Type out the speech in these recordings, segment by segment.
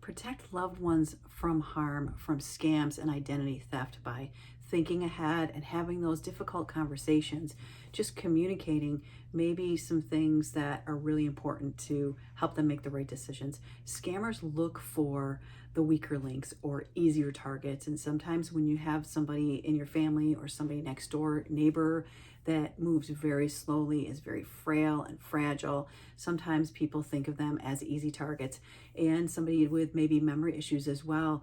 Protect loved ones from harm, from scams and identity theft by thinking ahead and having those difficult conversations, just communicating maybe some things that are really important to help them make the right decisions. Scammers look for the weaker links or easier targets. And sometimes when you have somebody in your family or somebody next door, neighbor, that moves very slowly, is very frail and fragile, sometimes people think of them as easy targets. And somebody with maybe memory issues as well,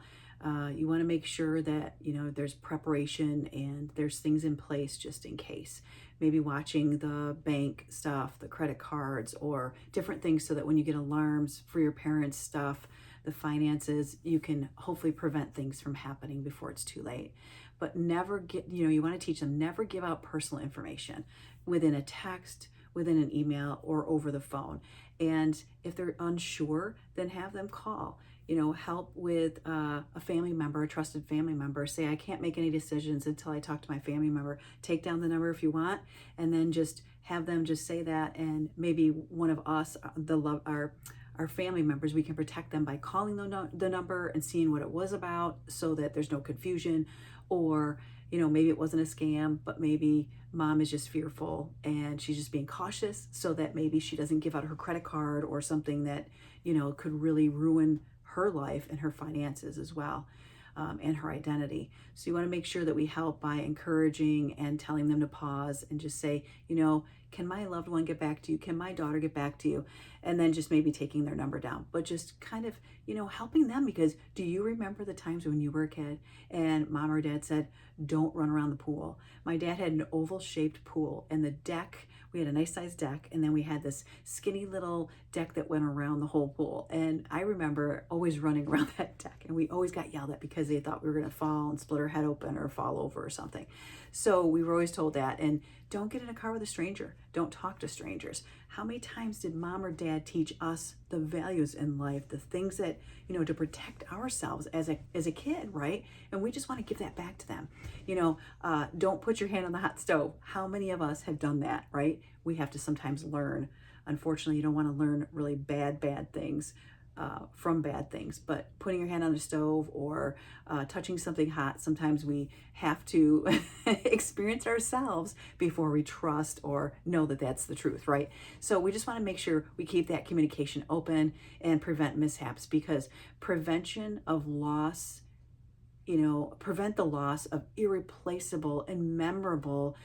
you want to make sure that there's preparation and there's things in place just in case. Maybe watching the bank stuff, the credit cards, or different things so that when you get alarms for your parents' stuff, the finances, you can hopefully prevent things from happening before it's too late. But never you want to teach them, never give out personal information within a text, within an email, or over the phone. And if they're unsure, then have them call. Help with a family member, a trusted family member. Say, I can't make any decisions until I talk to my family member. Take down the number if you want, and then just have them just say that. And maybe one of us, our family members, we can protect them by calling the number and seeing what it was about so that there's no confusion. Or maybe it wasn't a scam, but maybe mom is just fearful and she's just being cautious so that maybe she doesn't give out her credit card or something that could really ruin her life and her finances as well, and her identity. So you want to make sure that we help by encouraging and telling them to pause and just say, can my loved one get back to you? Can my daughter get back to you? And then just maybe taking their number down, but just kind of, helping them, because do you remember the times when you were a kid and mom or dad said, don't run around the pool? My dad had an oval shaped pool, and the deck, we had a nice sized deck, and then we had this skinny little deck that went around the whole pool. And I remember always running around that deck, and we always got yelled at because they thought we were going to fall and split our head open or fall over or something. So we were always told that. And don't get in a car with a stranger. Don't talk to strangers. How many times did mom or dad teach us the values in life, the things that, to protect ourselves as a kid, right? And we just want to give that back to them. Don't put your hand on the hot stove. How many of us have done that, right? We have to sometimes learn. Unfortunately, you don't want to learn really bad things from bad things, but putting your hand on the stove or touching something hot, sometimes we have to experience ourselves before we trust or know that that's the truth, right? So we just want to make sure we keep that communication open and prevent mishaps, because prevention of loss, prevent the loss of irreplaceable and memorable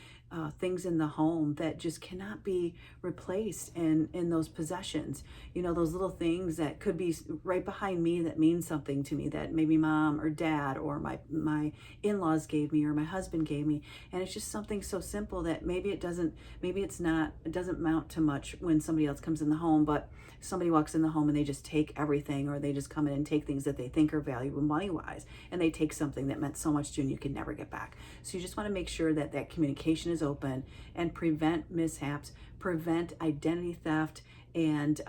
things in the home that just cannot be replaced in those possessions. Those little things that could be right behind me that mean something to me, that maybe mom or dad or my in-laws gave me or my husband gave me. And it's just something so simple that it doesn't amount to much when somebody else comes in the home, but somebody walks in the home and they just take everything, or they just come in and take things that they think are valuable money-wise, and they take something that meant so much to you and you can never get back. So you just want to make sure that that communication is open and prevent mishaps, prevent identity theft, and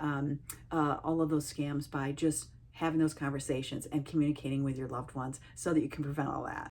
all of those scams by just having those conversations and communicating with your loved ones so that you can prevent all that.